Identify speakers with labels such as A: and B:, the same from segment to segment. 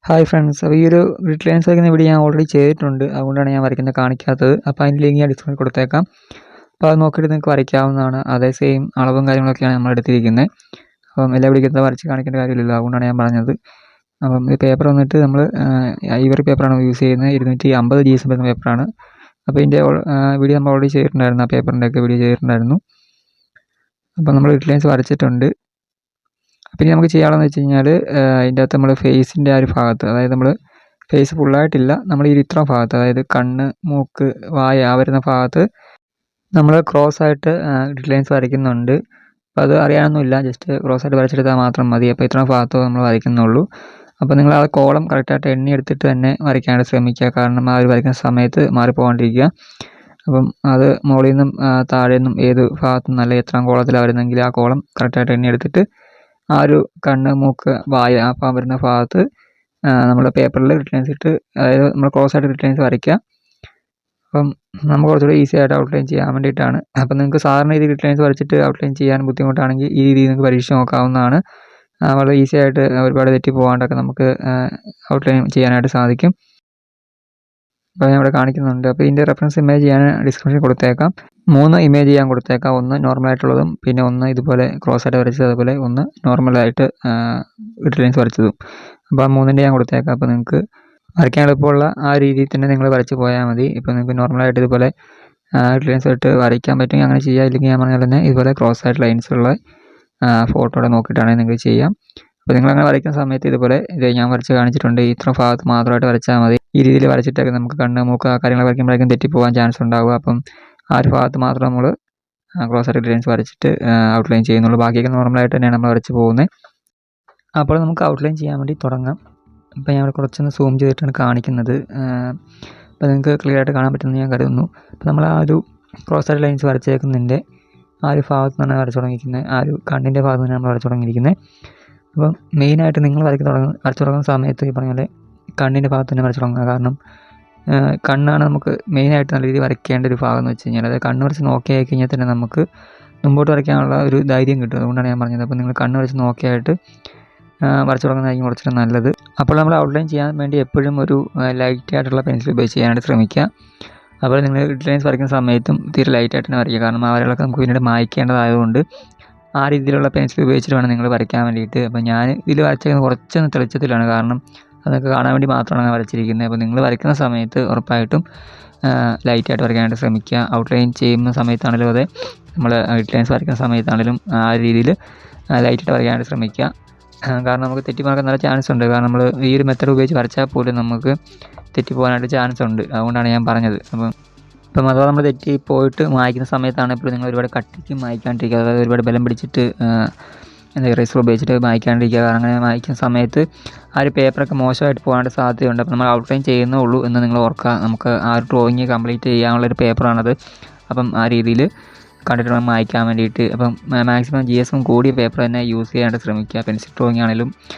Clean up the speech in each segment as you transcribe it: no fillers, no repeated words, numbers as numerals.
A: Hi friends. അപ്പോൾ ഈ ഒരു ഗ്രിഡ് ലൈൻസ് വരയ്ക്കുന്ന വീഡിയോ ഞാൻ ഓൾറെഡി ചെയ്തിട്ടുണ്ട്. അതുകൊണ്ടാണ് ഞാൻ വരയ്ക്കുന്നത് കാണിക്കാത്തത്. അപ്പോൾ അതിൻ്റെ ലിങ്ക് ഞാൻ ഡിസ്ക്രിപ്ഷനിൽ കൊടുത്തേക്കാം. അപ്പോൾ അത് നോക്കിയിട്ട് നിങ്ങൾക്ക് വരയ്ക്കാവുന്നതാണ്. അതേ സെയിം അളവും കാര്യങ്ങളൊക്കെയാണ് നമ്മൾ എടുത്തിരിക്കുന്നത്. അപ്പം എല്ലാ പിടിക്കുന്നത് വരച്ച് കാണിക്കേണ്ട കാര്യമില്ലല്ലോ, അതുകൊണ്ടാണ് ഞാൻ പറഞ്ഞത്. അപ്പം ഈ പേപ്പർ വന്നിട്ട് നമ്മൾ ഐവറി പേപ്പറാണ് യൂസ് ചെയ്യുന്നത്. 250 GS വരുന്ന പേപ്പറാണ്. അപ്പോൾ ഇതിൻ്റെ വീഡിയോ നമ്മൾ ഓൾറെഡി ചെയ്തിട്ടുണ്ടായിരുന്നു. ആ പേപ്പറിൻ്റെയൊക്കെ വീഡിയോ ചെയ്തിട്ടുണ്ടായിരുന്നു. അപ്പോൾ നമ്മൾ ഗ്രിഡ് ലൈൻസ് വരച്ചിട്ടുണ്ട്. പിന്നെ നമുക്ക് ചെയ്യാനുള്ളതെന്ന് വെച്ച് കഴിഞ്ഞാൽ അതിൻ്റെ അകത്ത് നമ്മൾ ഫേസിൻ്റെ ആ ഒരു ഭാഗത്ത്, അതായത് നമ്മൾ ഫേസ് ഫുള്ളായിട്ടില്ല, നമ്മൾ ഈ ഇത്ര ഭാഗത്ത്, അതായത് കണ്ണ്, മൂക്ക്, വായ ആ വരുന്ന ഭാഗത്ത് നമ്മൾ ക്രോസായിട്ട് ഗ്രിഡ് ലൈൻസ് വരയ്ക്കുന്നുണ്ട്. അപ്പോൾ അത് അറിയാനൊന്നുമില്ല, ജസ്റ്റ് ക്രോസായിട്ട് വരച്ചെടുത്താൽ മാത്രം മതി. അപ്പോൾ ഇത്ര ഭാഗത്ത് നമ്മൾ വരയ്ക്കുന്നുള്ളൂ. അപ്പോൾ നിങ്ങൾ ആ കോളം കറക്റ്റായിട്ട് എണ്ണി എടുത്തിട്ട് തന്നെ വരയ്ക്കാനായിട്ട് ശ്രമിക്കുക. കാരണം ആ ഒരു വരയ്ക്കുന്ന സമയത്ത് മാറിപ്പോകാണ്ടിരിക്കുക. അപ്പം അത് മുകളിൽ നിന്നും താഴെ നിന്നും ഏത് ഭാഗത്തു നിന്നല്ല എത്രാം കോളത്തിലാണ് വരുന്നതെങ്കിൽ ആ കോളം കറക്റ്റായിട്ട് എണ്ണി എടുത്തിട്ട് ആ ഒരു കണ്ണ്, മൂക്ക്, വായ ആ വരുന്ന ഭാഗത്ത് നമ്മൾ പേപ്പറിൽ ഗ്രിഡ് ലൈൻസ് ഇട്ട്, അതായത് നമ്മൾ ക്രോസായിട്ട് ഗ്രിഡ് ലൈൻസ് വരയ്ക്കുക. അപ്പം നമുക്ക് കുറച്ചുകൂടി ഈസി ആയിട്ട് ഔട്ട്ലൈൻ ചെയ്യാൻ വേണ്ടിയിട്ടാണ്. അപ്പം നിങ്ങൾക്ക് സാധാരണ രീതി ഗ്രിഡ് ലൈൻസ് വരച്ചിട്ട് ഔട്ട്ലൈൻ ചെയ്യാൻ ബുദ്ധിമുട്ടാണെങ്കിൽ ഈ രീതിയിൽ നിങ്ങൾക്ക് പരീക്ഷിച്ച് നോക്കാവുന്നതാണ്. വളരെ ഈസി ആയിട്ട് ഒരുപാട് തെറ്റി പോകാണ്ടൊക്കെ നമുക്ക് ഔട്ട്ലൈൻ ചെയ്യാനായിട്ട് സാധിക്കും. അപ്പോൾ ഞാൻ ഇവിടെ കാണിക്കുന്നുണ്ട്. അപ്പോൾ ഇതിൻ്റെ റെഫറൻസ് ഇമേജ് ഞാൻ ഡിസ്ക്രിപ്ഷനിൽ കൊടുത്തേക്കാം. 3 ഇമേജ് ഞാൻ കൊടുത്തേക്കാം. ഒന്ന് നോർമലായിട്ടുള്ളതും, പിന്നെ ഒന്ന് ഇതുപോലെ ക്രോസായിട്ട് വരച്ചത്, അതുപോലെ ഒന്ന് നോർമലായിട്ട് ഗ്രിഡ് ലൈൻസ് വരച്ചതും. അപ്പോൾ ആ 3ൻ്റെ ഞാൻ കൊടുത്തേക്കാം. അപ്പോൾ നിങ്ങൾക്ക് വരയ്ക്കാൻ എളുപ്പമുള്ള ആ രീതിയിൽ തന്നെ നിങ്ങൾ വരച്ച് പോയാൽ മതി. ഇപ്പോൾ നിങ്ങൾക്ക് നോർമലായിട്ട് ഇതുപോലെ ഗ്രിഡ് ലൈൻസ് ഇട്ട് വരയ്ക്കാൻ പറ്റുമെങ്കിൽ അങ്ങനെ ചെയ്യുക. ഇല്ലെങ്കിൽ ഞാൻ പറഞ്ഞാൽ തന്നെ ഇതുപോലെ ക്രോസായിട്ട് ലൈൻസുള്ള ഫോട്ടോയുടെ നോക്കിയിട്ടാണെങ്കിൽ നിങ്ങൾക്ക് ചെയ്യാം. അപ്പോൾ നിങ്ങളങ്ങനെ വരയ്ക്കുന്ന സമയത്ത് ഇതുപോലെ ഞാൻ വരച്ച് കാണിച്ചിട്ടുണ്ട്. ഇത്ര ഭാഗത്ത് മാത്രമായിട്ട് വരച്ചാൽ മതി. ഈ രീതിയിൽ വരച്ചിട്ടൊക്കെ നമുക്ക് കണ്ണ്, മൂക്ക് ആ കാര്യങ്ങൾ വരയ്ക്കുമ്പോഴേക്കും തെറ്റിപ്പോകാൻ ചാൻസ് ഉണ്ടാകും. അപ്പം ആ ഒരു ഭാഗത്ത് മാത്രം നമ്മൾ ക്രോസായിട്ട് ഗ്രിഡ് ലൈൻസ് വരച്ചിട്ട് ഔട്ട്ലൈൻ ചെയ്യുന്നുള്ളൂ. ബാക്കിയൊക്കെ നോർമലായിട്ട് തന്നെയാണ് നമ്മൾ വരച്ച് പോകുന്നത്. അപ്പോൾ നമുക്ക് ഔട്ട്ലൈൻ ചെയ്യാൻ വേണ്ടി തുടങ്ങാം. അപ്പോൾ ഞാൻ ഇവിടെ കുറച്ചൊന്ന് സൂം ചെയ്തിട്ടാണ് കാണിക്കുന്നത്. അപ്പോൾ നിങ്ങൾക്ക് ക്ലിയർ ആയിട്ട് കാണാൻ പറ്റുമെന്ന് ഞാൻ കരുതുന്നു. അപ്പോൾ നമ്മൾ ആ ഒരു ക്രോസായിട്ട് ലൈൻസ് വരച്ചേക്കുന്നതിൻ്റെ ആ ഒരു ഭാഗത്ത് നിന്നാണ് വരച്ച് തുടങ്ങിയിരിക്കുന്നത്. ആ ഒരു കണ്ണിൻ്റെ ഭാഗത്ത് നിന്നാണ് നമ്മൾ വരച്ച് തുടങ്ങിയിരിക്കുന്നത്. അപ്പം മെയിനായിട്ട് നിങ്ങൾ വരച്ച് തുടങ്ങുന്ന സമയത്ത് ഈ പറഞ്ഞ പോലെ കണ്ണിൻ്റെ ഭാഗത്ത് തന്നെ വരച്ച് തുടങ്ങുക. കാരണം കണ്ണാണ് നമുക്ക് മെയിനായിട്ട് നല്ല രീതിയിൽ വരയ്ക്കേണ്ട ഒരു ഭാഗം എന്ന് വെച്ച് കഴിഞ്ഞാൽ, അതായത് കണ്ണ് വരച്ച് നോക്കിയായി കഴിഞ്ഞാൽ തന്നെ നമുക്ക് മുമ്പോട്ട് വരയ്ക്കാനുള്ള ഒരു ധൈര്യം കിട്ടും. അതുകൊണ്ടാണ് ഞാൻ പറഞ്ഞത്. അപ്പോൾ നിങ്ങൾ കണ്ണ് വരച്ച് നോക്കിയായിട്ട് വരച്ച് തുടങ്ങുന്നതായിരിക്കും കുറച്ചുകൂടെ നല്ലത്. അപ്പോൾ നമ്മൾ ഔട്ട്ലൈൻ ചെയ്യാൻ വേണ്ടി എപ്പോഴും ഒരു ലൈറ്റ് ആയിട്ടുള്ള പെൻസിൽ ഉപയോഗിച്ച് ചെയ്യാനായിട്ട് ശ്രമിക്കുക. അതുപോലെ നിങ്ങൾ ഗ്രിഡ് ലൈൻസ് വരയ്ക്കുന്ന സമയത്തും തീരെ ലൈറ്റായിട്ട് തന്നെ വരയ്ക്കുക. കാരണം ആ വരകളൊക്കെ നമുക്ക് പിന്നീട് മായ്ക്കേണ്ടതായതുകൊണ്ട് ആ രീതിയിലുള്ള പെൻസിൽ ഉപയോഗിച്ചിട്ട് വേണം നിങ്ങൾ വരയ്ക്കാൻ വേണ്ടിയിട്ട്. അപ്പോൾ ഞാൻ ഇതിൽ വരച്ചത് കുറച്ചൊന്ന് തെളിച്ചത്തിലാണ്, കാരണം അതൊക്കെ കാണാൻ വേണ്ടി മാത്രമാണ് അങ്ങനെ വരച്ചിരിക്കുന്നത്. അപ്പോൾ നിങ്ങൾ വരയ്ക്കുന്ന സമയത്ത് ഉറപ്പായിട്ടും ലൈറ്റായിട്ട് വരയ്ക്കാനായിട്ട് ശ്രമിക്കുക. ഔട്ട്ലൈൻ ചെയ്യുന്ന സമയത്താണെങ്കിലും അതെ, നമ്മൾ ഗ്രിഡ് ലൈൻസ് വരയ്ക്കുന്ന സമയത്താണെങ്കിലും ആ രീതിയിൽ ലൈറ്റായിട്ട് വരയ്ക്കാനായിട്ട് ശ്രമിക്കുക. കാരണം നമുക്ക് തെറ്റിപ്പോകാൻ നല്ല ചാൻസ് ഉണ്ട്. കാരണം നമ്മൾ ഈ ഒരു മെത്തേഡ് ഉപയോഗിച്ച് വരച്ചാൽ പോലും നമുക്ക് തെറ്റിപ്പോകാനായിട്ട് ചാൻസ് ഉണ്ട്. അതുകൊണ്ടാണ് ഞാൻ പറഞ്ഞത്. അപ്പം അഥവാ നമ്മൾ തെറ്റി പോയിട്ട് മായ്ക്കുന്ന സമയത്താണ് എപ്പോഴും നിങ്ങൾ ഒരുപാട് കട്ടിക്ക് മായ്ക്കാണ്ടിരിക്കുക. അതായത് ഒരുപാട് ബലം പിടിച്ചിട്ട് എന്താ ഇറേസർ ഉപയോഗിച്ചിട്ട് മായ്ക്കാണ്ടിരിക്കുക. കാരണം അങ്ങനെ മായ്ക്കുന്ന സമയത്ത് ആ ഒരു പേപ്പറൊക്കെ മോശമായിട്ട് പോകാനായിട്ട് സാധ്യതയുണ്ട്. അപ്പോൾ നമ്മൾ ഔട്ട്ലൈൻ ചെയ്യുന്നേ ഉള്ളൂ എന്ന് നിങ്ങൾ ഓർക്കുക. നമുക്ക് ആ ഒരു ഡ്രോയിങ് കംപ്ലീറ്റ് ചെയ്യാനുള്ളൊരു പേപ്പറാണത്. അപ്പം ആ രീതിയിൽ കണ്ടിട്ട് വേണം മായ്ക്കാൻ വേണ്ടിയിട്ട്. അപ്പം മാക്സിമം GS കൂടിയ പേപ്പർ തന്നെ യൂസ് ചെയ്യാനായിട്ട് ശ്രമിക്കുക. പെൻസിൽ ഡ്രോയിങ് ആണെങ്കിലും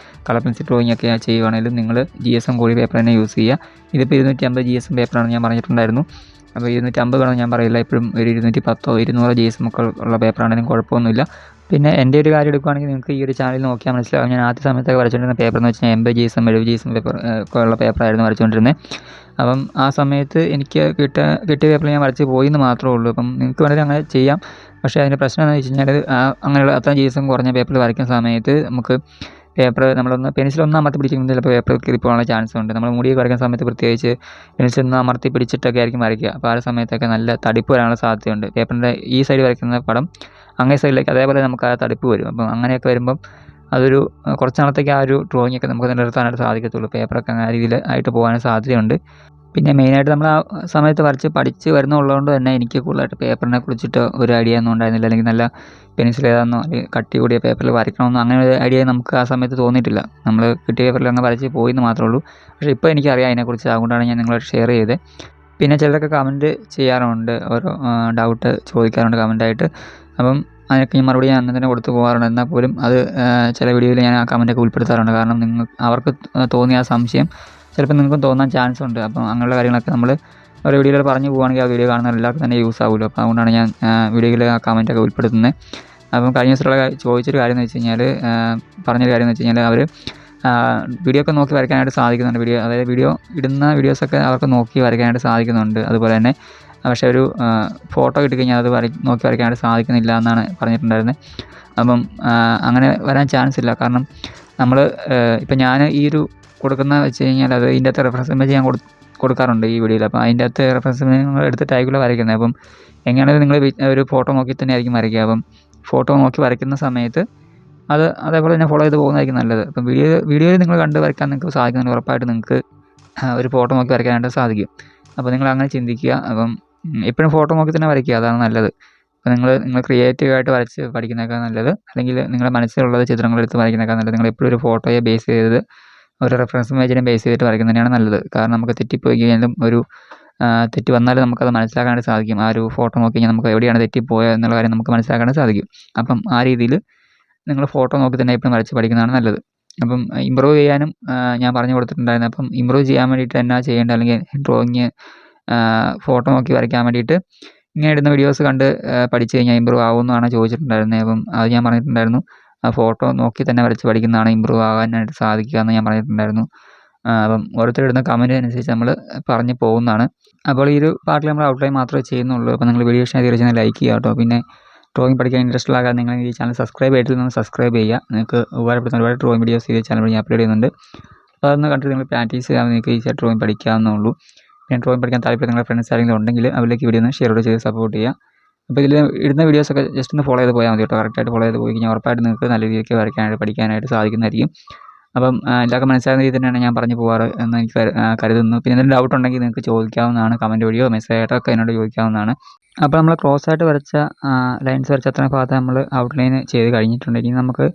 A: കളർ പെൻസിൽ ഡ്രോയിങ് ഒക്കെ ചെയ്യുവാണെങ്കിലും നിങ്ങൾ GS കൂടിയ പേപ്പർ തന്നെ യൂസ് ചെയ്യുക. ഇതിപ്പോൾ 250 GS പേപ്പറാണ് ഞാൻ പറഞ്ഞിട്ടുണ്ടായിരുന്നു. അപ്പോൾ 250 വേണമെന്ന് ഞാൻ പറയില്ല, എപ്പോഴും ഒരു 210 200 GS ഒക്കെ ഉള്ള പേപ്പറാണെങ്കിലും കുഴപ്പമൊന്നുമില്ല. പിന്നെ എൻ്റെ ഒരു കാര്യം എടുക്കുകയാണെങ്കിൽ നിങ്ങൾക്ക് ഈ ഒരു ചാനൽ നോക്കിയാൽ മനസ്സിലാവും. ഞാൻ ആദ്യ സമയത്തൊക്കെ വരച്ചുകൊണ്ടിരുന്ന പേപ്പർ എന്ന് വെച്ചാൽ 80 GS 70 GS പേപ്പർ ഒക്കെ ഉള്ള പേപ്പറായിരുന്നു വരച്ചുകൊണ്ടിരുന്നത്. അപ്പം ആ സമയത്ത് എനിക്ക് കിട്ടിയ പേപ്പറിൽ ഞാൻ വരച്ച് പോയി എന്ന് മാത്രമേ ഉള്ളൂ. അപ്പം നിങ്ങൾക്ക് വേണമെങ്കിൽ അങ്ങനെ ചെയ്യാം. പക്ഷേ അതിൻ്റെ പ്രശ്നം എന്താണെന്ന് വെച്ച് കഴിഞ്ഞാൽ അങ്ങനെയുള്ള അത്രയും GS കുറഞ്ഞ പേപ്പറിൽ വരയ്ക്കുന്ന സമയത്ത് നമുക്ക് പേപ്പർ നമ്മളൊന്ന് പെൻസിലൊന്ന് അമർത്തി പിടിക്കുമ്പോൾ ചിലപ്പോൾ പേപ്പർ കീറിപ്പോകാനുള്ള ചാൻസ് ഉണ്ട്. നമ്മൾ മുടിയൊക്കെ വരയ്ക്കുന്ന സമയത്ത് പ്രത്യേകിച്ച് പെൻസിലൊന്ന് അമർത്തി പിടിച്ചിട്ടൊക്കെ ആയിരിക്കും വരയ്ക്കുക. അപ്പോൾ ആ സമയത്തൊക്കെ നല്ല തടിപ്പ് വരാനുള്ള സാധ്യതയുണ്ട്. പേപ്പറിൻ്റെ ഈ സൈഡ് വരയ്ക്കുന്ന പടം അങ്ങേ സൈഡിലേക്ക് അതേപോലെ നമുക്ക് ആ തടിപ്പ് വരും. അപ്പം അങ്ങനെയൊക്കെ വരുമ്പം അതൊരു കുറച്ച് നാളത്തേക്ക് ആ ഒരു ഡ്രോയിങ് ഒക്കെ നമുക്ക് നിലനിർത്താനായിട്ട് സാധിക്കത്തുള്ളൂ. പേപ്പറൊക്കെ ആ രീതിയിൽ ആയിട്ട് പോകാൻ സാധ്യതയുണ്ട്. പിന്നെ മെയിനായിട്ട് നമ്മൾ ആ സമയത്ത് വരച്ച് പഠിച്ച് വരുന്നുള്ളതുകൊണ്ട് തന്നെ എനിക്ക് കൂടുതലായിട്ട് പേപ്പറിനെ കുറിച്ചിട്ട് ഒരു ഐഡിയ ഒന്നും ഉണ്ടായിരുന്നില്ല. അല്ലെങ്കിൽ നല്ല പെൻസിൽ ഏതാണെന്നോ അല്ലെങ്കിൽ കട്ടി കൂടിയ പേപ്പറിൽ വരയ്ക്കണമെന്നോ അങ്ങനെ ഒരു ഐഡിയ നമുക്ക് ആ സമയത്ത് തോന്നിയിട്ടില്ല. നമ്മൾ കിട്ടിയ പേപ്പറിൽ അങ്ങ് വരച്ച് പോയി എന്ന് മാത്രമേ ഉള്ളൂ. പക്ഷേ ഇപ്പോൾ എനിക്കറിയാം അതിനെക്കുറിച്ച്. അതുകൊണ്ടാണ് ഞാൻ നിങ്ങളോട് ഷെയർ ചെയ്തത്. പിന്നെ ചിലരൊക്കെ കമൻറ്റ് ചെയ്യാറുണ്ട്, ഓരോ ഡൗട്ട് ചോദിക്കാറുണ്ട് കമൻറ്റായിട്ട്. അപ്പം അതിനൊക്കെ ഞാൻ മറുപടി ഞാൻ അന്ന് തന്നെ കൊടുത്തു പോകാറുണ്ട്. എന്നാൽ പോലും അത് ചില വീഡിയോയിൽ ഞാൻ ആ കമൻറ്റൊക്കെ ഉൾപ്പെടുത്താറുണ്ട്. കാരണം അവർക്ക് തോന്നിയ ആ സംശയം ചിലപ്പോൾ നിങ്ങൾക്കും തോന്നാൻ ചാൻസ് ഉണ്ട്. അപ്പം അങ്ങനെയുള്ള കാര്യങ്ങളൊക്കെ നമ്മൾ ഒരു വീഡിയോയിൽ പറഞ്ഞു പോവുകയാണെങ്കിൽ ആ വീഡിയോ കാണുന്ന എല്ലാവർക്കും തന്നെ യൂസ് ആകുമല്ലോ. അപ്പോൾ അതുകൊണ്ടാണ് ഞാൻ വീഡിയോയിൽ ആ കമൻറ്റൊക്കെ ഉൾപ്പെടുത്തുന്നത്. അപ്പം കഴിഞ്ഞ ദിവസമുള്ള ചോദിച്ചൊരു കാര്യം എന്ന് വെച്ച് കഴിഞ്ഞാൽ പറഞ്ഞൊരു കാര്യം എന്ന് വെച്ച് കഴിഞ്ഞാൽ അവർ വീഡിയോ ഒക്കെ നോക്കി വരയ്ക്കാനായിട്ട് സാധിക്കുന്നുണ്ട്. അതായത് വീഡിയോ ഇടുന്ന വീഡിയോസൊക്കെ അവർക്ക് നോക്കി വരയ്ക്കാനായിട്ട് സാധിക്കുന്നുണ്ട്. അതുപോലെ തന്നെ പക്ഷേ ഒരു ഫോട്ടോ കിട്ടിക്കഴിഞ്ഞാൽ അത് നോക്കി വരയ്ക്കാനായിട്ട് സാധിക്കുന്നില്ല എന്നാണ് പറഞ്ഞിട്ടുണ്ടായിരുന്നത്. അപ്പം അങ്ങനെ വരാൻ ചാൻസ് ഇല്ല. കാരണം നമ്മൾ ഇപ്പം ഞാൻ ഈ ഒരു കൊടുക്കുന്ന വെച്ച് കഴിഞ്ഞാൽ അത് ഇതിൻ്റെ അകത്ത് റെഫറൻസ് ഇമേജ് ഞാൻ കൊടുക്കാറുണ്ട് ഈ വീഡിയോയിൽ. അപ്പോൾ അതിൻ്റെ അകത്ത് റെഫറൻസ് ഇമേജ് നിങ്ങൾ എടുത്തിട്ടായിരിക്കുമല്ലോ വരയ്ക്കുന്നത്. അപ്പം എങ്ങനെയാണെങ്കിലും നിങ്ങൾ ഒരു ഫോട്ടോ നോക്കി തന്നെ ആയിരിക്കും വരയ്ക്കുക. അപ്പം ഫോട്ടോ നോക്കി വരയ്ക്കുന്ന സമയത്ത് അതേപോലെ തന്നെ ഫോളോ ചെയ്ത് പോകുന്നതായിരിക്കും നല്ലത്. അപ്പം വീഡിയോയിൽ നിങ്ങൾ കണ്ട് വരയ്ക്കാൻ നിങ്ങൾക്ക് സാധിക്കുന്നുണ്ട്. ഉറപ്പായിട്ട് നിങ്ങൾക്ക് ഒരു ഫോട്ടോ നോക്കി വരയ്ക്കാനായിട്ട് സാധിക്കും. അപ്പോൾ നിങ്ങൾ അങ്ങനെ ചിന്തിക്കുക. അപ്പം എപ്പോഴും ഫോട്ടോ നോക്കി തന്നെ വരയ്ക്കുക, അതാണ് നല്ലത്. അപ്പോൾ നിങ്ങൾ ക്രിയേറ്റീവായിട്ട് വരച്ച് പഠിക്കുന്നതൊക്കെ നല്ലത്. അല്ലെങ്കിൽ നിങ്ങളുടെ മനസ്സിലുള്ളത് ചിത്രങ്ങളെടുത്ത് വരയ്ക്കുന്നതൊക്കെ നല്ലത്. നിങ്ങൾ എപ്പോഴും ഒരു ഫോട്ടോയെ ബേസ് ചെയ്ത് ഒരു റെഫറൻസ് ഇമേജിനെ ബേസ് ചെയ്തിട്ട് വരയ്ക്കുന്നത് തന്നെയാണ് നല്ലത്. കാരണം നമുക്ക് തെറ്റിപ്പോയി കഴിഞ്ഞാലും തെറ്റ് വന്നാലും നമുക്കത് മനസ്സിലാക്കാനായിട്ട് സാധിക്കും. ആ ഒരു ഫോട്ടോ നോക്കി കഴിഞ്ഞാൽ നമുക്ക് എവിടെയാണ് തെറ്റിപ്പോയത് എന്നുള്ള കാര്യം നമുക്ക് മനസ്സിലാക്കാനായിട്ട് സാധിക്കും. അപ്പം ആ രീതിയിൽ നിങ്ങൾ ഫോട്ടോ നോക്കി തന്നെ എപ്പോഴും വരച്ച് പഠിക്കുന്നതാണ് നല്ലത്. അപ്പം ഇമ്പ്രൂവ് ചെയ്യാനും ഞാൻ പറഞ്ഞു കൊടുത്തിട്ടുണ്ടായിരുന്നു. അപ്പം ഇമ്പ്രൂവ് ചെയ്യാൻ വേണ്ടിയിട്ട് എന്നാ ചെയ്യേണ്ടത്, അല്ലെങ്കിൽ ഡ്രോയിങ് ഫോട്ടോ നോക്കി വരയ്ക്കാൻ വേണ്ടിയിട്ട് ഇങ്ങനെ ഇടുന്ന വീഡിയോസ് കണ്ട് പഠിച്ചു കഴിഞ്ഞാൽ ഇമ്പ്രൂവ് ആവുമെന്നാണ് ചോദിച്ചിട്ടുണ്ടായിരുന്നത്. അപ്പം അത് ഞാൻ പറഞ്ഞിട്ടുണ്ടായിരുന്നു, ആ ഫോട്ടോ നോക്കി തന്നെ വരച്ച് പഠിക്കുന്നതാണ് ഇമ്പ്രൂവ് ആകാനായിട്ട് സാധിക്കുക എന്ന് ഞാൻ പറഞ്ഞിട്ടുണ്ടായിരുന്നു. അപ്പം ഓരോരുത്തരിടുന്ന കമൻറ്റ് അനുസരിച്ച് നമ്മൾ പറഞ്ഞു പോകുന്നതാണ്. അപ്പോൾ ഈ ഒരു പാർട്ടിൽ നമ്മൾ ഔട്ട്ലൈൻ മാത്രമേ ചെയ്യുന്നുള്ളൂ. അപ്പോൾ നിങ്ങൾ വീഡിയോ ഇഷ്ടമായി തീർച്ചയായും ലൈക്ക് ചെയ്യുക കേട്ടോ. പിന്നെ ഡ്രോയിങ് പഠിക്കാൻ ഇൻട്രസ്റ്റ് ഉള്ള നിങ്ങൾ ഈ ചാനൽ സബ്സ്ക്രൈബ് ചെയ്തിട്ട് സബ്സ്ക്രൈബ് ചെയ്യുക. നിങ്ങൾക്ക് ഉപകാരപ്പെടുന്ന ഒരുപാട് ഡ്രോയിങ് വീഡിയോസ് ഈ ചാനൽ വഴി അപ്ലോഡ് ചെയ്യുന്നുണ്ട്. അപ്പോൾ അതൊന്ന് കണ്ടിട്ട് നിങ്ങൾ പ്രാക്ടീസ് ചെയ്യാൻ നിങ്ങൾക്ക് ഈസിയായിട്ട് ഡ്രോയിങ് പഠിക്കാവുന്നുള്ളൂ. പിന്നെ ഡ്രോയിങ് പഠിക്കാൻ താല്പര്യം നിങ്ങളുടെ ഫ്രണ്ട്സ് ആരെങ്കിലും ഉണ്ടെങ്കിൽ അവരിലേക്ക് വീഡിയോ ഒന്ന് ഷെയർ ചെയ്ത് സപ്പോർട്ട് ചെയ്യുക. അപ്പോൾ ഇതിൽ ഇടുന്ന വീഡിയോസൊക്കെ ജസ്റ്റ് ഒന്ന് ഫോളോ ചെയ്ത് പോയാൽ മതി കേട്ടോ. കറക്റ്റായിട്ട് ഫോളോ ചെയ്ത് പോയി കഴിഞ്ഞാൽ ഉറപ്പായിട്ട് നിങ്ങൾക്ക് നല്ല രീതിക്ക് വരയ്ക്കാനായിട്ട് പഠിക്കാനായിട്ട് സാധിക്കുന്നതായിരിക്കും. അപ്പം എല്ലാവർക്കും മനസ്സിലാകുന്ന രീതി തന്നെയാണ് ഞാൻ പറഞ്ഞു പോകാറ് എന്ന് എനിക്ക് കരുതുന്നു. പിന്നെ എന്തെങ്കിലും ഡൗട്ട് ഉണ്ടെങ്കിൽ നിങ്ങൾക്ക് ചോദിക്കാവുന്നതാണ്. കമൻറ്റ് വഴിയോ മെസ്സേജായിട്ടോ ഒക്കെ എന്നോട് ചോദിക്കാവുന്നതാണ്. അപ്പോൾ നമ്മൾ ക്രോസ് ആയിട്ട് വരച്ച ലൈൻസ് വരച്ച അത്രയും ഭാഗത്ത് നമ്മൾ ഔട്ട്ലൈൻ ചെയ്ത് കഴിഞ്ഞിട്ടുണ്ടെങ്കിൽ നമുക്ക്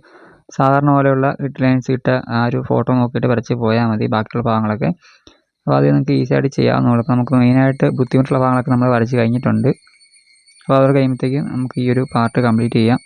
A: സാധാരണ പോലെയുള്ള ഗ്രിഡ് ലൈൻസ് ഇട്ട് ആ ഒരു ഫോട്ടോ നോക്കിയിട്ട് വരച്ച് പോയാൽ മതി ബാക്കിയുള്ള ഭാഗങ്ങളൊക്കെ. അപ്പോൾ അത് നിങ്ങൾക്ക് ഈസിയായിട്ട് ചെയ്യാവുന്നതാണ്. അപ്പോൾ നമുക്ക് മെയിനായിട്ട് ബുദ്ധിമുട്ടുള്ള ഭാഗങ്ങളൊക്കെ നമ്മൾ വരച്ച് കഴിഞ്ഞിട്ടുണ്ട്. അപ്പോൾ അത് കഴിയുമ്പോഴത്തേക്കും നമുക്ക് ഈ ഒരു പാർട്ട് കംപ്ലീറ്റ് ചെയ്യാം.